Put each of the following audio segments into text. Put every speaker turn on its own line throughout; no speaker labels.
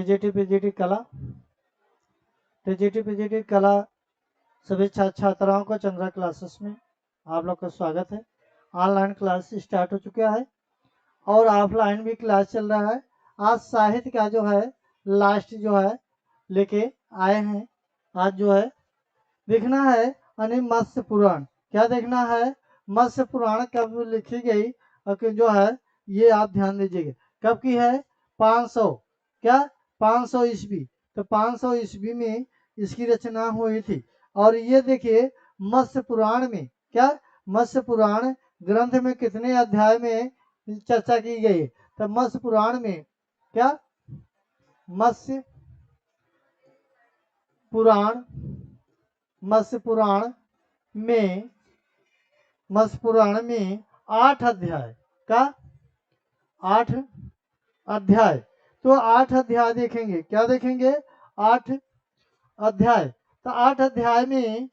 TGT PGT कला, TGT PGT कला सभी छात्राओं को चंद्रा क्लासेस में आप लोग का स्वागत है। ऑनलाइन क्लास स्टार्ट हो चुका है और ऑफलाइन भी क्लास चल रहा है। आज साहित्य का जो है लास्ट जो है लेके आए हैं। आज जो है देखना है मत्स्य पुराण। क्या देखना है? मत्स्य पुराण कब लिखी गई और जो है ये आप ध्यान दीजिएगा। कब की है? 500 क्या 500 ईस्वी। तो 500 ईस्वी में इसकी रचना हुई थी। और ये देखिए मत्स्य पुराण में क्या मत्स्य पुराण ग्रंथ में कितने अध्याय में चर्चा की गई है? तो मत्स्य पुराण में क्या मत्स्य पुराण मत्स्य पुराण में 8 अध्याय का 8 अध्याय। तो 8 अध्याय देखेंगे। क्या देखेंगे? 8 अध्याय। तो 8 अध्याय में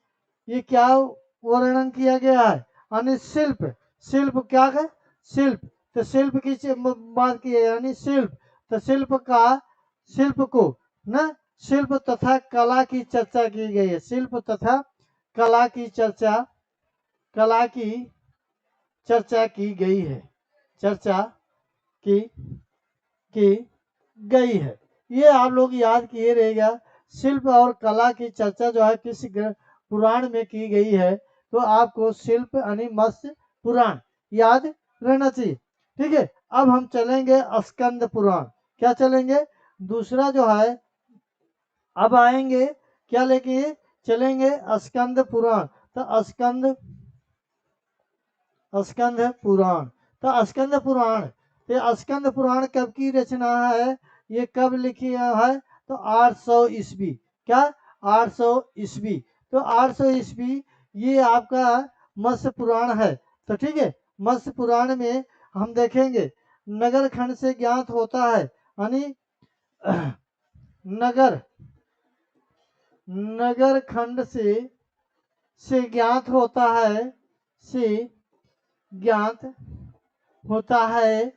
ये क्या वर्णन किया गया है? यानी शिल्प क्या है? शिल्प। तो शिल्प की बात की है, यानी शिल्प। तो शिल्प को ना शिल्प तथा कला की चर्चा की गई है। शिल्प तथा कला की चर्चा की गई है। चर्चा की गई है। ये आप लोग याद किए रहेगा। शिल्प और कला की चर्चा जो है किस पुराण में की गई है? तो आपको शिल्प यानी मत्स्य पुराण याद रहना चाहिए। ठीक है। अब हम चलेंगे स्कंद पुराण। क्या चलेंगे? दूसरा जो है अब आएंगे क्या लेके चलेंगे? स्कंद पुराण। तो स्कंद पुराण। तो स्कंद पुराण, ये स्कंद पुराण कब की रचना है? ये कब लिखी है? तो 800 ईस्वी। क्या 800 ईस्वी। तो 800 ईस्वी ये आपका मत्स्य पुराण है। तो ठीक है। मत्स्य पुराण में हम देखेंगे नगर खंड से ज्ञात होता है, यानी नगर खंड से ज्ञात होता है, ज्ञात होता है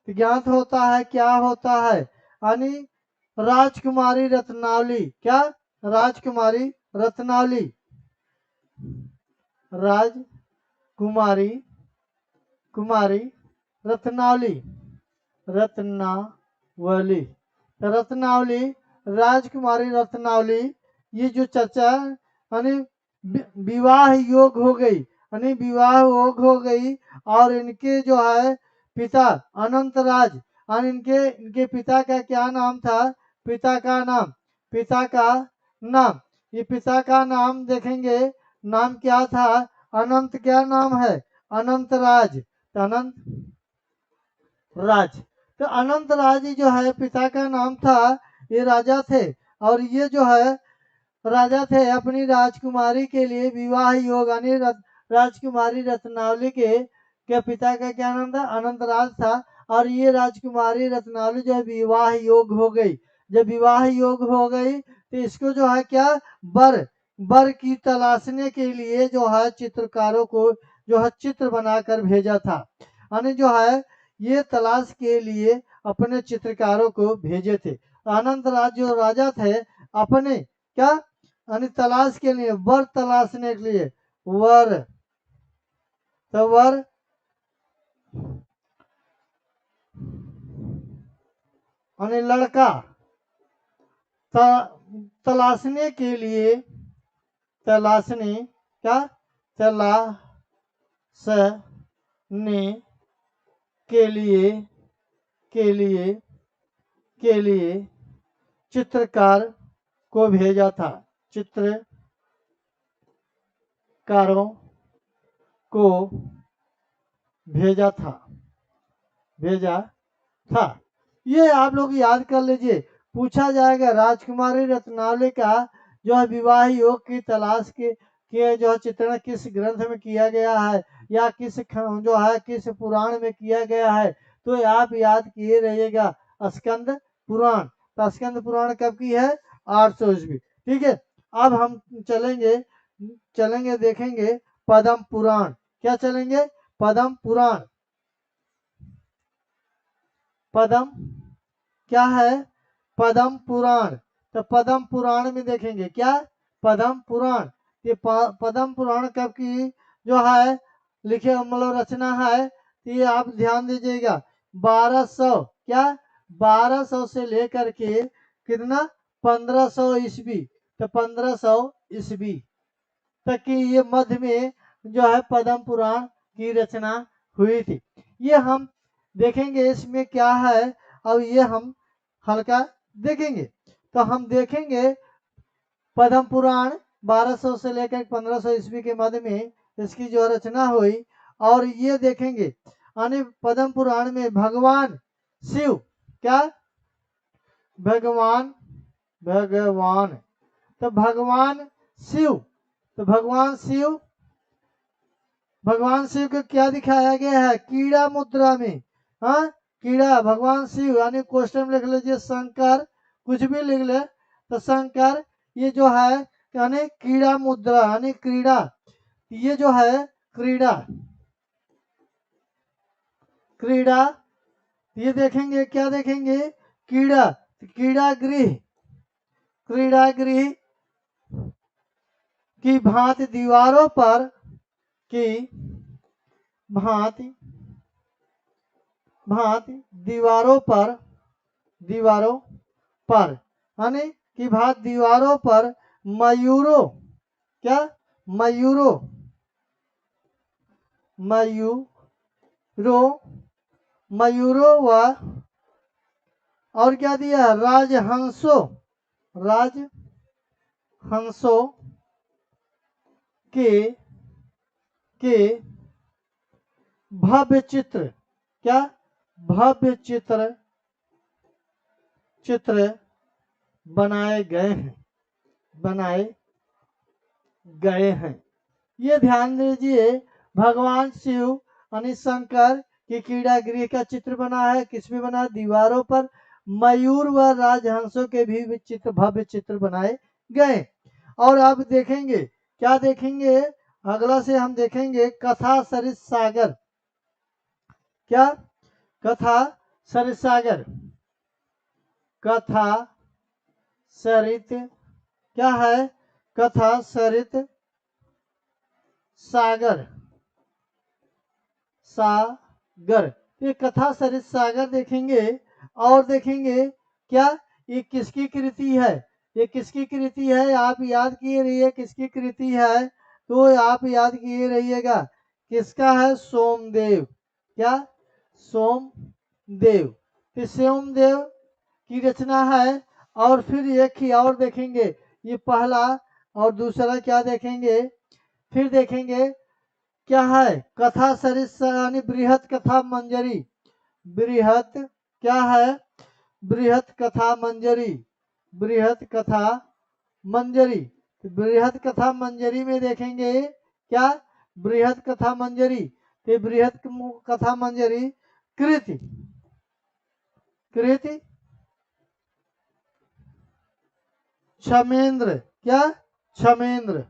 ज्ञात होता है क्या होता है? यानी राजकुमारी रत्नावली। क्या राजकुमारी रत्नावली। कुमारी रत्नावली राजकुमारी रत्नावली ये जो चर्चा यानी विवाह योग हो गई, और इनके जो है पिता अनंत राज, और इनके पिता का क्या नाम था? पिता का नाम ये पिता का नाम देखेंगे। नाम क्या था? अनंत। क्या नाम है? अनंत राज। तो अनंत राज जो है पिता का नाम था। ये राजा थे और ये जो है राजा थे अपनी राजकुमारी के लिए विवाह योग, यानी राजकुमारी रत्नावली के पिता का क्या नाम था? अनंत राज था। और ये राजकुमारी रत्नावली जो है विवाह योग हो गई। जब विवाह योग हो गई तो इसको जो है क्या वर की तलाशने के लिए जो है चित्रकारों को जो है चित्र बनाकर भेजा था। यानी जो है ये तलाश के लिए अपने चित्रकारों को भेजे थे। अनंत राज जो राजा थे अपने क्या यानी तलाश के लिए वर तलाशने के लिए वर यानी लड़का तलाशने के लिए चित्रकार को भेजा था। चित्रकारों को भेजा था। ये आप लोग याद कर लीजिए। पूछा जाएगा राजकुमारी रत्नावली का जो है विवाह योग की तलाश के जो है चित्रण किस ग्रंथ में किया गया है या किस पुराण में किया गया है? तो आप याद किए रहिएगा स्कंद पुराण। तो स्कंद पुराण कब की है? 800 ईस्वी। ठीक है। अब हम चलेंगे देखेंगे पद्म पुराण। क्या चलेंगे? पद्म पुराण। पद्म क्या है? पद्म पुराण। तो पद्म पुराण में देखेंगे क्या? पद्म पुराण। ये पद्म पुराण कब की जो है लिखे मतलब रचना है, तो ये आप ध्यान दीजिएगा 1200 क्या 1200 से लेकर के कितना 1500 ईस्वी, तो 1500 ईस्वी तक की ये मध्य में जो है पद्म पुराण की रचना हुई थी। ये हम देखेंगे इसमें क्या है, अब ये हम हल्का देखेंगे। तो हम देखेंगे पद्म पुराण 1200 से लेकर 1500 ईस्वी के मध्य में इसकी जो रचना हुई। और ये देखेंगे यानी पद्म पुराण में भगवान शिव क्या भगवान भगवान तो भगवान शिव, तो भगवान शिव को क्या दिखाया गया है? कीड़ा मुद्रा में। हाँ कीड़ा भगवान शिव यानी क्वेश्चन में लिख लीजिए शंकर, कुछ भी लिख ले तो शंकर ये जो है यानी कीड़ा मुद्रा यानी क्रीड़ा, ये जो है क्रीड़ा क्रीड़ा ये देखेंगे क्या देखेंगे? कीड़ा क्रीड़ा गृह, क्रीड़ा गृह की भांति दीवारों पर की भांति भांति दीवारों पर यानी कि भांति दीवारों पर मयूरों क्या मयूरों मयूरों मयूरों व और क्या दिया? राजहंसों के भव्य चित्र क्या भव्य चित्र बनाए गए हैं। ये ध्यान दीजिए भगवान शिव यानी शंकर की क्रीड़ा गृह का चित्र बना है। किस में बना? दीवारों पर मयूर व राजहंसों के भी चित्र भव्य चित्र बनाए गए। और अब देखेंगे क्या देखेंगे? अगला से हम देखेंगे कथा सरित सागर क्या कथा सरित सागर कथा सरित क्या है? कथा सरित सागर ये कथा सरित सागर देखेंगे। और देखेंगे क्या ये किसकी कृति है? ये किसकी कृति है? आप याद किए रहिए किसकी कृति है, तो आप याद किए रहिएगा किसका है? सोमदेव क्या सोमदेव, तो सोमदेव की रचना है। और फिर एक ही और देखेंगे, ये पहला और दूसरा क्या देखेंगे? फिर देखेंगे क्या है? कथा सरित यानी बृहत कथा मंजरी, बृहत क्या है? बृहत कथा मंजरी, बृहत कथा मंजरी। बृहत कथा मंजरी में देखेंगे क्या? बृहत कथा मंजरी, तो बृहत कथा मंजरी कृति क्षमेंद्र क्या क्षमेंद्र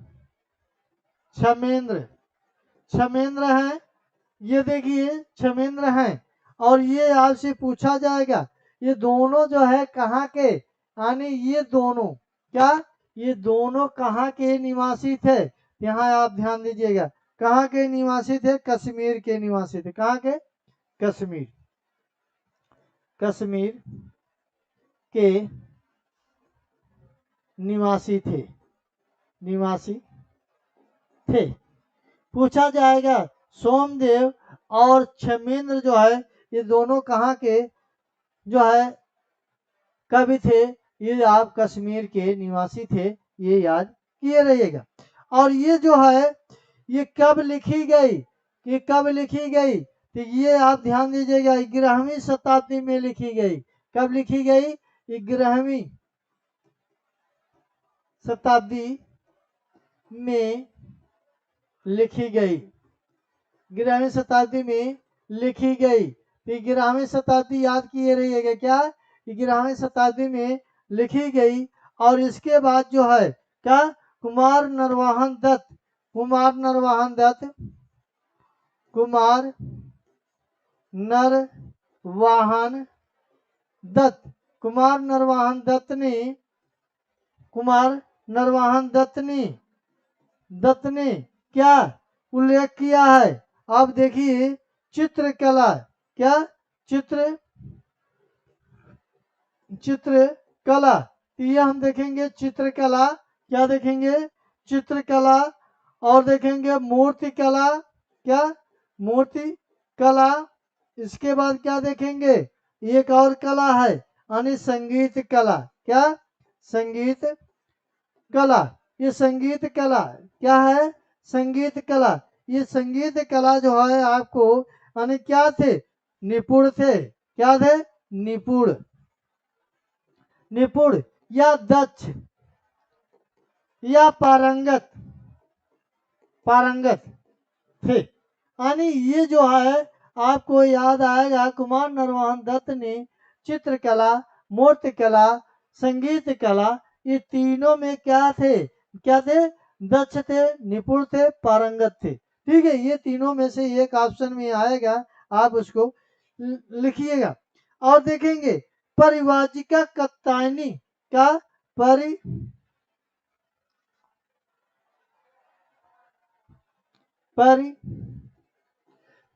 है। ये देखिए क्षमेंद्र है। और ये आपसे पूछा जाएगा ये दोनों जो है कहाँ के, यानी ये दोनों क्या ये दोनों कहाँ के निवासी थे? यहाँ आप ध्यान दीजिएगा कहाँ के निवासी थे? कश्मीर के निवासी थे। कहाँ के? कश्मीर के निवासी थे। पूछा जाएगा सोमदेव और क्षमेंद्र जो है ये दोनों कहाँ के जो है कवि थे? ये आप कश्मीर के निवासी थे, ये याद किए रहिएगा। और ये जो है ये कब लिखी गई? ये कब लिखी गई? तो ये आप ध्यान दीजिएगा 11वीं शताब्दी में लिखी गई। कब लिखी गई? 11वीं शताब्दी में लिखी गई। 11वीं शताब्दी में लिखी गई। तो 11वीं शताब्दी याद किए रहिएगा क्या? 11वीं शताब्दी में लिखी गई। और इसके बाद जो है क्या? कुमार नरवाहन दत्त कुमार नरवाहन दत्त। कुमार नरवाहन दत्त ने क्या उल्लेख किया है? आप देखिए चित्रकला। क्या? चित्रकला। तो ये हम देखेंगे चित्रकला। क्या देखेंगे? चित्रकला। और देखेंगे मूर्ति कला। क्या? मूर्ति कला। इसके बाद क्या देखेंगे? एक और कला है यानी संगीत कला। क्या? संगीत कला। ये संगीत कला क्या है? संगीत कला। ये संगीत कला जो है आपको यानी क्या थे? निपुण थे। क्या थे? निपुण या दक्ष या पारंगत थे। यानी ये जो है आपको याद आएगा कुमार नरवाहन दत्त ने चित्रकला, मूर्तिकला, संगीत कला ये तीनों में क्या थे? दक्ष थे, निपुण थे, पारंगत थे। ठीक है, ये तीनों में से एक ऑप्शन में आएगा, आप उसको लिखिएगा। और देखेंगे परिवाजिका कात्यायनी का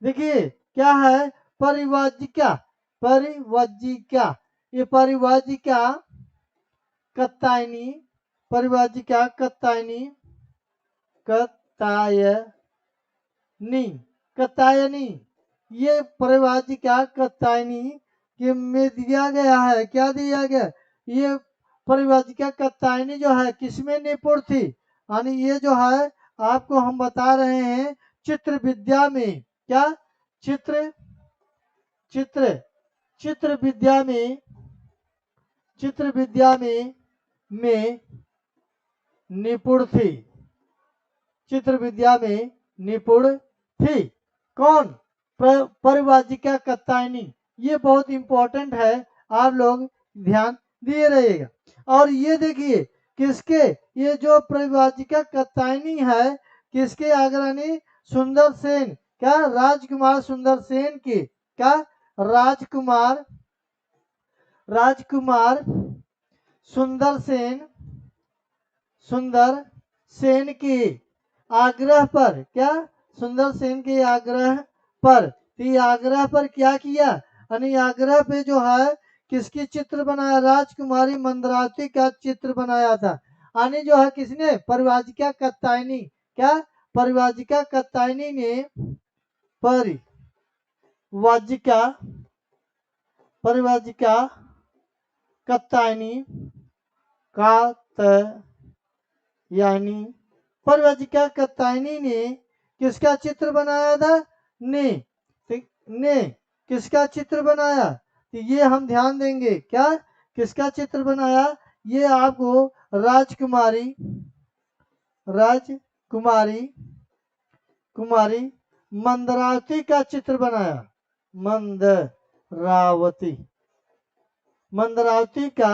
देखिए क्या है? परिवाजिका। ये परिवाजिका कात्यायनी ये परिवाजिका कात्यायनी के में दिया गया है। क्या दिया गया? ये परिवाजिका कात्यायनी जो है किसमें निपुण थी? यानी ये जो है आपको हम बता रहे हैं चित्र विद्या में। क्या? चित्र विद्या में निपुण थी। चित्र विद्या में निपुण थी। कौन? परिवाजिका कात्यायनी। ये बहुत इंपॉर्टेंट है, आप लोग ध्यान दिए रहिएगा। और ये देखिए किसके? ये जो परिवाजिका कात्यायनी है किसके अग्रणी? सुंदर सेन। क्या? राजकुमार सुंदर सेन की। क्या? राजकुमार सुंदर सेन की आग्रह पर। क्या? सुंदर सेन के आग्रह पर। तो आग्रह पर क्या किया? यानी आग्रह पे जो है किसकी चित्र बनाया? राजकुमारी मंदरावती का चित्र बनाया था। यानी जो है किसने? परिवाजिका कात्यायनी। क्या? परिवाजिका कात्यायनी ने परिवाजिका कात्यायनी परिवाजिका कात्यायनी ने किसका चित्र बनाया था? ने किसका चित्र बनाया? तो ये हम ध्यान देंगे। क्या? किसका चित्र बनाया? ये आपको कुमारी मंदरावती का चित्र बनाया। मंदरावती का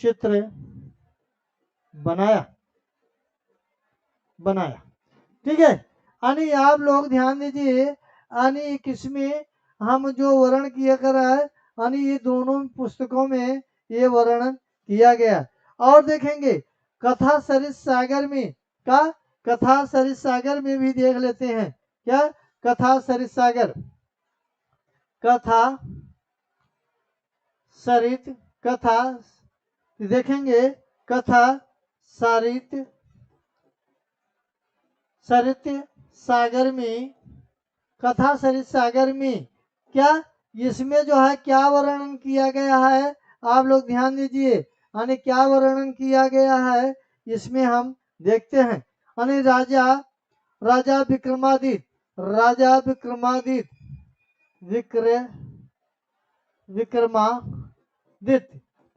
चित्र बनाया। ठीक है। यानी आप लोग ध्यान दीजिए, यानी किसमें हम जो वर्णन किया कर रहा है, यानी ये दोनों पुस्तकों में ये वर्णन किया गया। और देखेंगे कथा सरिस सागर में। का? कथा सरिस सागर में भी देख लेते हैं। क्या? कथा सरिस सागर। देखेंगे कथा सरित सागर में। कथा सरित सागर में क्या? इसमें जो है क्या वर्णन किया गया है? आप लोग ध्यान दीजिए, यानी क्या वर्णन किया गया है इसमें हम देखते हैं। यानी राजा विक्रमादित्य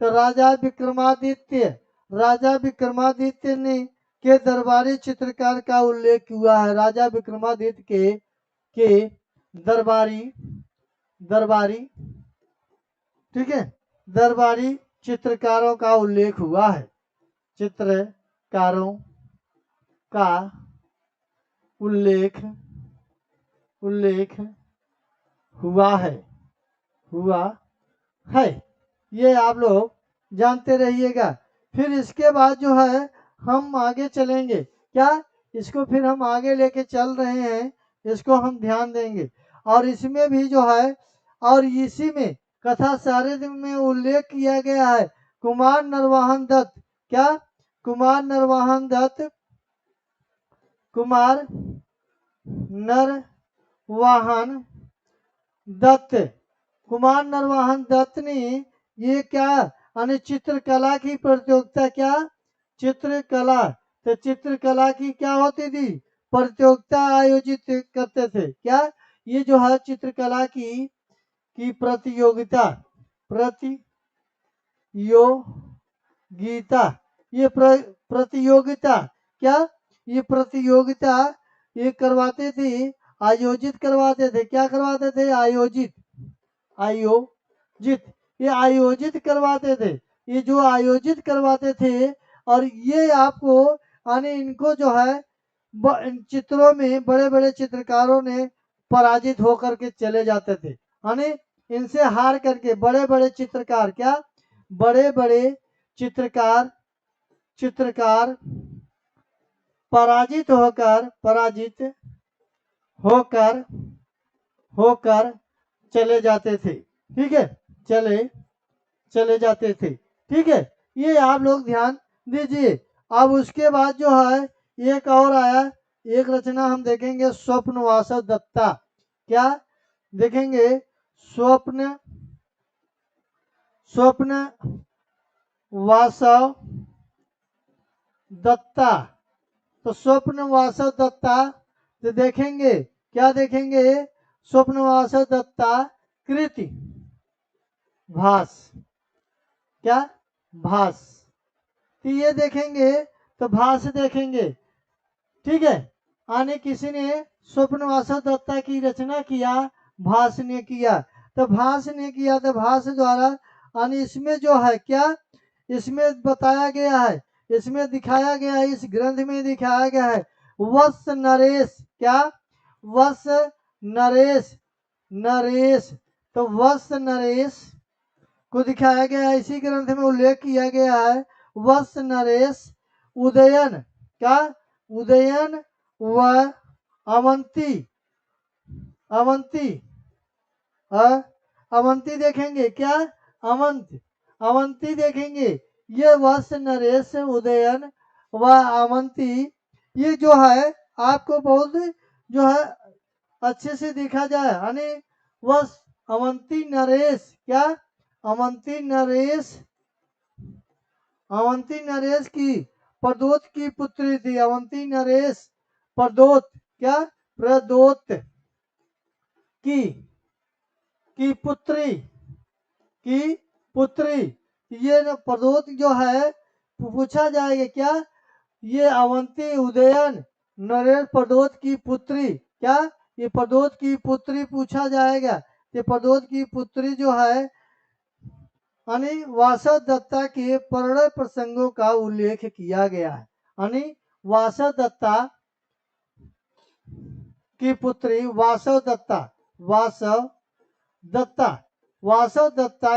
तो राजा विक्रमादित्य ने के दरबारी चित्रकार का उल्लेख हुआ है। राजा विक्रमादित्य के दरबारी ठीक है, दरबारी चित्रकारों का उल्लेख हुआ है। चित्रकारों का उल्लेख उल्लेख हुआ है। ये आप लोग जानते रहिएगा। फिर इसके बाद जो है हम आगे चलेंगे। क्या इसको फिर हम आगे लेके चल रहे हैं, इसको हम ध्यान देंगे। और इसमें भी जो है, और इसी में कथा सारिद में उल्लेख किया गया है कुमार नरवाहन दत्त। क्या कुमार नरवाहन दत्त, कुमार नरवाहन दत्त, कुमार नरवाहन दत्त ने ये क्या यानी चित्रकला की प्रतियोगिता, क्या चित्रकला, तो चित्रकला की क्या होती थी, प्रतियोगिता आयोजित करते थे। क्या ये जो है चित्रकला की प्रतियोगिता, प्रतियोगिता, ये प्रतियोगिता, क्या ये प्रतियोगिता ये करवाते थे, आयोजित करवाते थे। क्या करवाते थे, आयोजित ये आयोजित करवाते थे। ये जो आयोजित करवाते थे, और ये आपको यानी इनको जो है इन चित्रों में बड़े बड़े चित्रकारों ने पराजित होकर के चले जाते थे। यानी इनसे हार करके बड़े बड़े चित्रकार, क्या बड़े बड़े चित्रकार पराजित होकर चले जाते थे। ठीक है, चले जाते थे। ठीक है, ये आप लोग ध्यान दीजिए। अब उसके बाद जो है एक और आया, एक रचना हम देखेंगे स्वप्न वासव दत्ता। क्या देखेंगे, स्वप्न वासव दत्ता। तो स्वप्न वासव दत्ता तो देखेंगे, क्या देखेंगे, स्वप्न वासव दत्ता कृति भास। क्या भास, तो ये देखेंगे, तो भास देखेंगे। ठीक है, आने किसी ने स्वप्न वासव दत्ता की रचना किया, भास ने किया। तो भास ने किया, तो भास द्वारा आने इसमें जो है, क्या इसमें बताया गया है, इसमें दिखाया गया है, इस ग्रंथ में दिखाया गया है वत्स नरेश। क्या वत्स नरेश, तो वत्स नरेश को दिखाया गया है, इसी ग्रंथ में उल्लेख किया गया है वत्स नरेश उदयन। क्या उदयन व अवंती देखेंगे। क्या अवंती देखेंगे। ये वत्स नरेश उदयन व अवंती, ये जो है आपको बहुत जो है अच्छे से देखा जाए, यानी वह अवंती नरेश, क्या अवंती नरेश की प्रदोत की पुत्री थी। अवंती नरेश प्रदोत, क्या प्रदोत की पुत्री, ये प्रदोत जो है पूछा जाएगा। क्या ये अवंती उदयन नरेश प्रदोत की पुत्री, क्या ये प्रदोत की पुत्री पूछा जाएगा। ये प्रदोत की पुत्री जो है यानी वासव दत्ता के परिणय प्रसंगों का उल्लेख किया गया है। यानी वासव दत्ता की पुत्री वासव दत्ता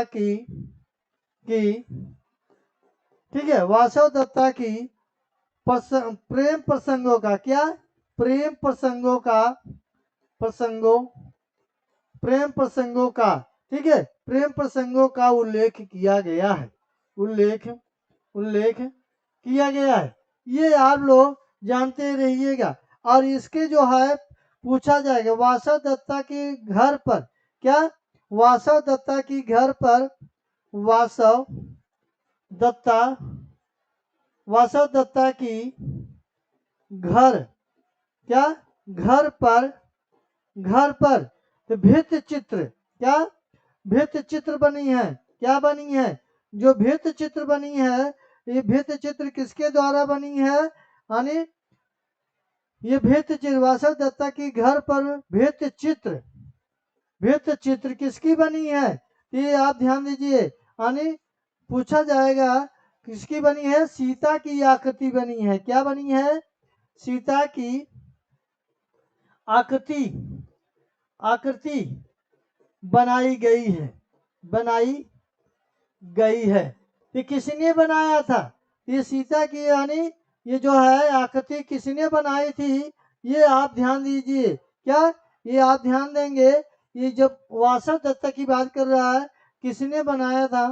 की ठीक है, वासव दत्ता की प्रेम प्रसंगों का, क्या प्रेम प्रसंगों का, ठीक है, प्रेम प्रसंगों का उल्लेख किया गया है, उल्लेख किया गया है। ये आप लोग जानते रहिएगा। और इसके जो है पूछा जाएगा वासव दत्ता के घर पर, क्या वासव दत्ता की घर पर, वासव दत्ता की घर, क्या घर पर तो भित्ति चित्र, क्या भित्ति चित्र बनी है। क्या बनी है, जो भित्ति चित्र बनी है, ये भित्ति चित्र किसके द्वारा बनी है, यानी ये भित्ति चित्र वासव दत्ता की घर पर भित्ति चित्र किसकी बनी है, ये आप ध्यान दीजिए। यानी पूछा जाएगा किसकी बनी है, सीता की आकृति बनी है। क्या बनी है, सीता की आकृति आकृति बनाई गई है, बनाई गई है। ये किसने बनाया था? ये सीता की यानी ये जो है आकृति किसने बनाई थी, ये आप ध्यान दीजिए। क्या ये आप ध्यान देंगे? ये जब वासव दत्ता की बात कर रहा है, किसने बनाया था?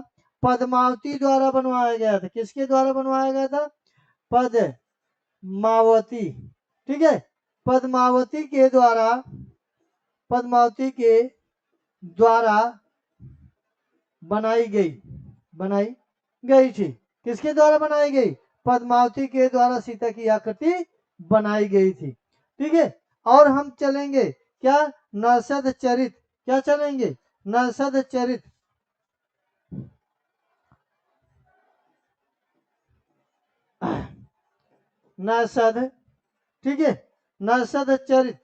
पद्मावती द्वारा बनवाया गया था। किसके द्वारा बनवाया गया था? पद्मावती। ठीक है, पद्मावती के द्वारा, पद्मावती के द्वारा बनाई गई थी। किसके द्वारा बनाई गई? पद्मावती के द्वारा सीता की आकृति बनाई गई थी। ठीक है, और हम चलेंगे क्या? नरसद चरित। क्या चलेंगे? नरसद चरित। नरसद, ठीक है, नरसद चरित।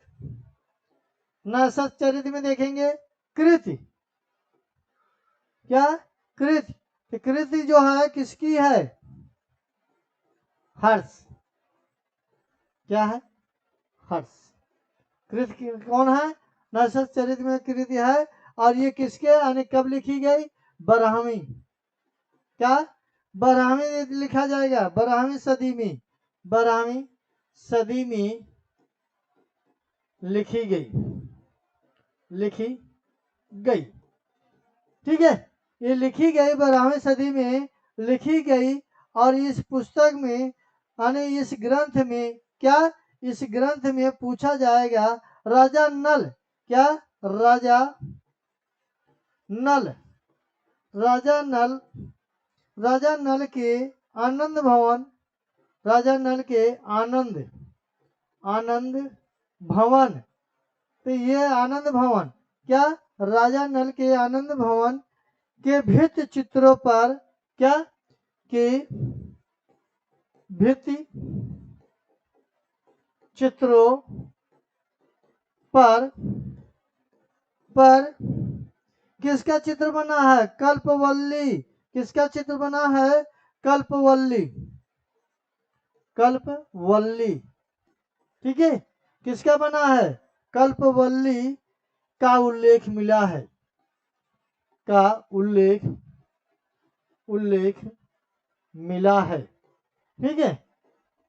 नरसद चरित में देखेंगे कृति। क्या? कृति। तो कृति जो है किसकी है? हर्ष। क्या है? हर्ष। कृति कौन है? नरसद चरित में कृति है। और ये किसके यानी कब लिखी गई? बारहवीं। क्या? बारहवीं लिखा जाएगा, बारहवीं सदी में, बारहवीं सदी में लिखी गई। ठीक है, ये लिखी गई, 12वीं सदी में लिखी गई। और इस पुस्तक में यानी इस ग्रंथ में क्या? इस ग्रंथ में पूछा जाएगा राजा नल। क्या? राजा नल, राजा नल, राजा नल के आनंद भवन, राजा नल के आनंद भवन। तो ये आनंद भवन क्या? राजा नल के आनंद भवन के भित्ति चित्रों पर क्या? के भित्ति चित्रों पर किसका चित्र बना है? कल्पवल्ली। किसका चित्र बना है? कल्पवल्ली। कल्पवल्ली। ठीक है, किसका बना है? कल्पवल्ली का उल्लेख मिला है, का उल्लेख मिला है। ठीक है,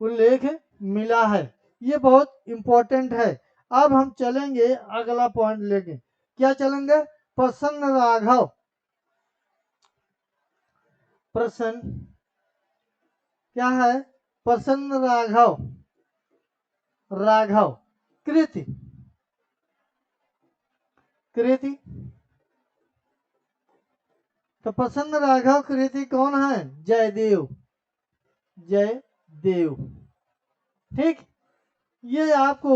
उल्लेख मिला है। ये बहुत इंपॉर्टेंट है। अब हम चलेंगे अगला पॉइंट लेके। क्या चलेंगे? प्रसन्न राघव। प्रसन्न क्या है? प्रसन्न राघव, राघव कृति। कृति तो प्रसन्न राघव कृति कौन है? जयदेव। जयदेव। ठीक, ये आपको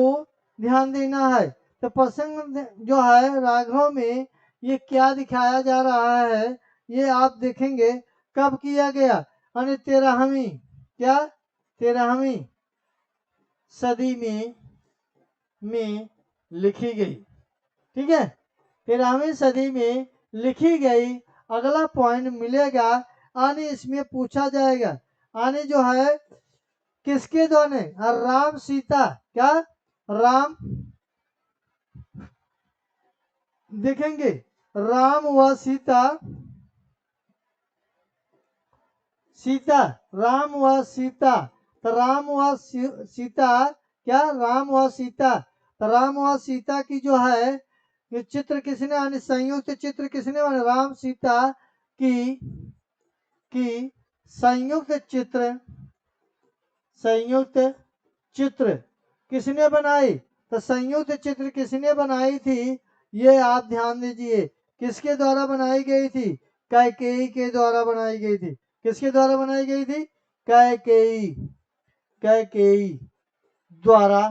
ध्यान देना है। तो प्रसन्न जो है राघव में ये क्या दिखाया जा रहा है, ये आप देखेंगे कब किया गया, यानी 13वीं क्या? 13वीं सदी में लिखी गई। ठीक है, 13वीं सदी में लिखी गई। अगला पॉइंट मिलेगा आने, इसमें पूछा जाएगा आने जो है किसके द्वारा? राम सीता। क्या? राम, देखेंगे राम व सीता, राम व सीता। तो राम व सीता क्या? राम व सीता। तो राम व सीता की जो है ये चित्र किसने यानी संयुक्त चित्र किसने बने? राम सीता की संयुक्त चित्र किसने बनाई? तो संयुक्त चित्र किसने बनाई थी, ये आप ध्यान दीजिए। किसके द्वारा बनाई गई थी? कैकेयी के द्वारा बनाई गई थी। किसके द्वारा बनाई गई थी? कैकेयी द्वारा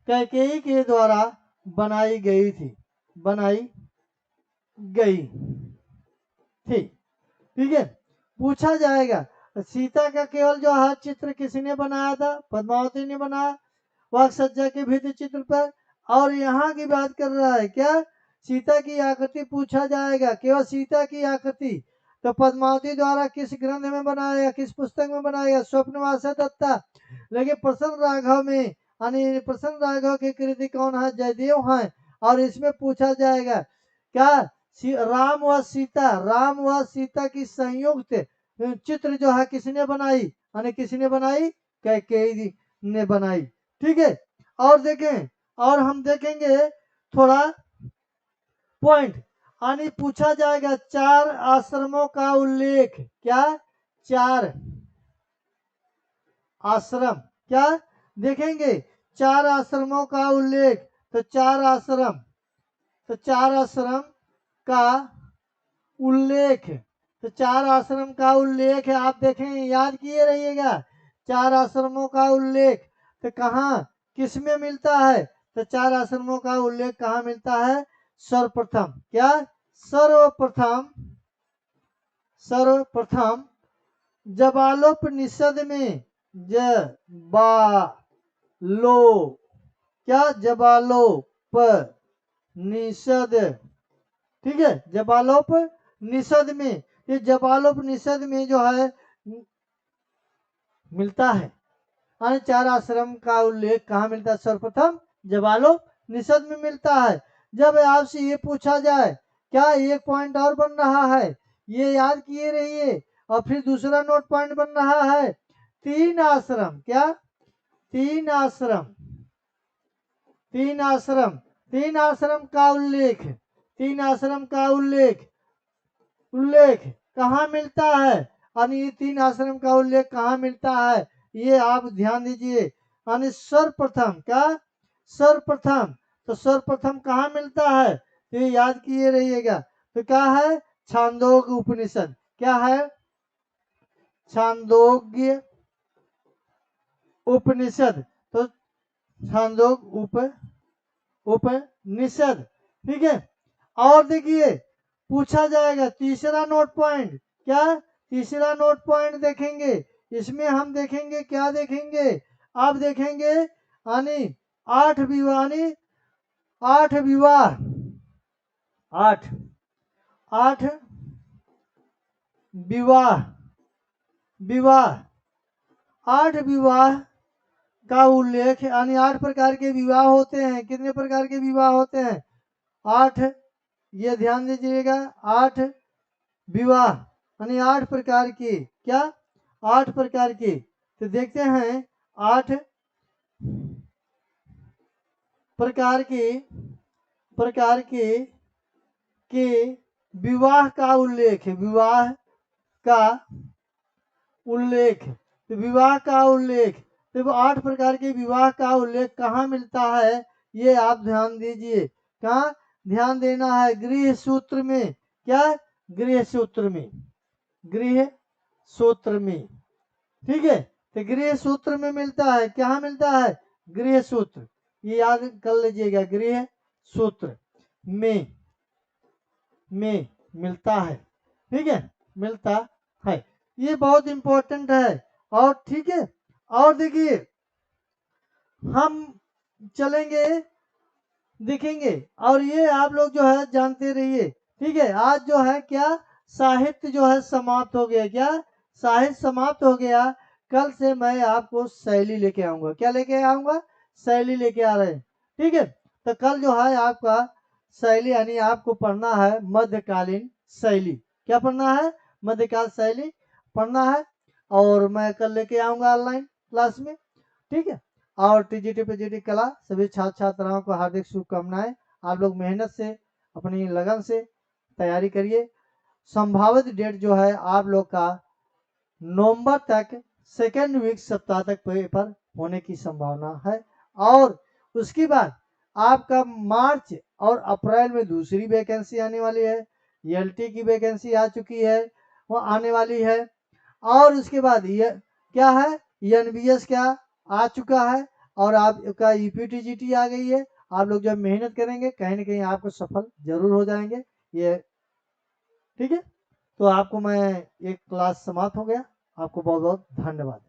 कैकेयी के द्वारा बनाई गई थी। ठीक है, पूछा जाएगा सीता का केवल जो है चित्र किसने बनाया था? पद्मावती ने बनाया, वह सज्जा के भित्ति चित्र पर। और यहाँ की बात कर रहा है क्या? सीता की आकृति पूछा जाएगा, केवल सीता की आकृति। तो पद्मावती द्वारा किस ग्रंथ में बनाया, किस पुस्तक में बनाया? स्वप्नवास दत्ता। लेकिन प्रसन्न राघव में यानी प्रसन्न राघव के कृति कौन है? जयदेव हैं। और इसमें पूछा जाएगा क्या राम व सीता की संयुक्त चित्र जो है किसने बनाई? यानी किसने बनाई? कैकेयी ने बनाई। ठीक है, और देखें, और हम देखेंगे थोड़ा पॉइंट, यानी पूछा जाएगा 4 आश्रमों का उल्लेख। क्या? 4 आश्रम। क्या देखेंगे? 4 आश्रमों का उल्लेख। तो 4 आश्रम, तो 4 आश्रम का उल्लेख, तो 4 आश्रम का उल्लेख है। आप देखें, याद किए रहिएगा, 4 आश्रमों का उल्लेख तो कहाँ किस में मिलता है? तो 4 आश्रमों का उल्लेख कहाँ मिलता है? सर्वप्रथम, क्या? सर्वप्रथम जबालोपनिषद में, क्या? जबालोपनिषद। ठीक है, जबालोपनिषद में, ये जबालोपनिषद में जो है मिलता है। 4 आश्रम का उल्लेख कहाँ मिलता है? सर्वप्रथम जबालोपनिषद में मिलता है। जब आपसे ये पूछा जाए, क्या एक पॉइंट और बन रहा है, ये याद किए रहिए। और फिर दूसरा नोट पॉइंट बन रहा है 3 आश्रम। क्या? 3 आश्रम, 3 आश्रम, 3 आश्रम का उल्लेख, 3 आश्रम का उल्लेख कहाँ मिलता है? यानी ये 3 आश्रम का उल्लेख कहाँ मिलता है, ये आप ध्यान दीजिए। यानी सर्वप्रथम, क्या? सर्वप्रथम, तो सर्वप्रथम कहाँ मिलता है? तो ये याद किए रहिएगा। तो क्या है? छांदोग्य उपनिषद। क्या है? छांदोग्य उपनिषद। तो छांदोग्य उपनिषद। ठीक है, और देखिए पूछा जाएगा तीसरा नोट पॉइंट। क्या? तीसरा नोट पॉइंट देखेंगे, इसमें हम देखेंगे, क्या देखेंगे? आप देखेंगे यानी 8 विवाह, 8 विवाह, 8 विवाह, 8 विवाह का उल्लेख, यानी 8 प्रकार के विवाह होते हैं। कितने प्रकार के विवाह होते हैं? 8, ये ध्यान दीजिएगा, 8 विवाह, यानी 8 प्रकार की। क्या? 8 प्रकार की। तो देखते हैं 8 प्रकार की विवाह का उल्लेख, विवाह का उल्लेख, तो विवाह का उल्लेख, तो 8 प्रकार के विवाह का उल्लेख कहाँ मिलता है, ये आप ध्यान दीजिए। कहाँ ध्यान देना है? गृह सूत्र में। क्या? गृह सूत्र में, गृह सूत्र में। ठीक है, तो गृह सूत्र में मिलता है। क्या मिलता है? गृह सूत्र, ये याद कर लीजिएगा, गृह सूत्र में मिलता है। ठीक है, मिलता है, ये बहुत इंपॉर्टेंट है। और ठीक है, और देखिए हम चलेंगे, देखेंगे, और ये आप लोग जो है जानते रहिए। ठीक है, आज जो है क्या, साहित्य जो है समाप्त हो गया। क्या? साहित्य समाप्त हो गया। कल से मैं आपको शैली लेके आऊंगा। क्या लेके आऊंगा? शैली लेके आ रहे हैं। ठीक है, तो कल जो है आपका शैली, यानी आपको पढ़ना है मध्यकालीन शैली। क्या पढ़ना है? मध्यकाल शैली पढ़ना है, और मैं कल लेके आऊंगा ऑनलाइन क्लास में। ठीक है, और टीजीटी पीजीटी कला सभी छात्र छात्राओं को हार्दिक शुभकामनाएं। आप लोग मेहनत से, अपनी लगन से तैयारी करिए। संभावित डेट जो है आप लोग का नवंबर तक, सेकेंड वीक सप्ताह तक पेपर होने की संभावना है। और उसके बाद आपका मार्च और अप्रैल में दूसरी वैकेंसी आने वाली है। एलटी की वैकेंसी आ चुकी है, वो आने वाली है। और उसके बाद ये क्या है, एनबीएस क्या आ चुका है, और आपका ईपीटीजीटी आ गई है। आप लोग जब मेहनत करेंगे कहीं ना कहीं आपको सफल जरूर हो जाएंगे ये। ठीक है, तो आपको मैं एक क्लास समाप्त हो गया। आपको बहुत बहुत धन्यवाद।